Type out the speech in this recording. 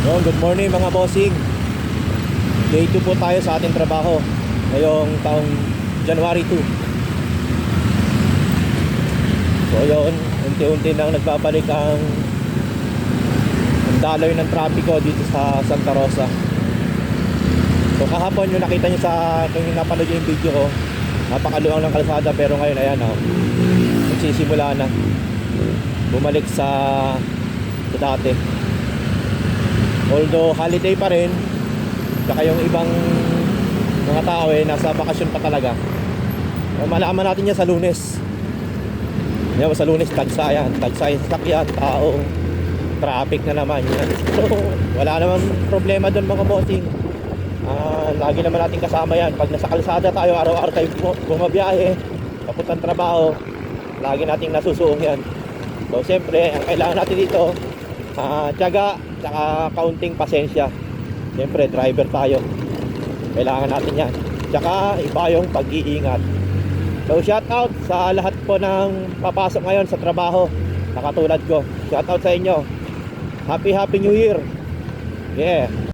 So, good morning mga bossing. Day 2 po tayo sa ating trabaho ngayong taong January 2. So yun, unti-unti nang nagbabalik ang daloy ng trapiko dito sa Santa Rosa. So kahapon yung nakita nyo kung yung napanood yung video ko, napakaluwang ng kalsada, pero ngayon ayan nagsisimula na bumalik sa dati. Although holiday pa rin, saka yung ibang mga tao nasa bakasyon pa talaga. Malaman natin yan sa Lunes. Yan, sa Lunes tagsa yan sakyan, tao, traffic na naman yan. So wala naman problema doon mga bossing. Lagi naman natin kasama yan. Pag nasa kalsada tayo, araw-araw tayo bumabiyahe papuntang trabaho, lagi nating nasusuong yan. So siyempre ang kailangan natin dito, tiyaga, tsaka kaunting pasensya. Siyempre driver tayo, kailangan natin yan. Tsaka iba yung pag-iingat. So shout out sa lahat po ng papasok ngayon sa trabaho na katulad ko. Shout out sa inyo. Happy New Year. Yeah.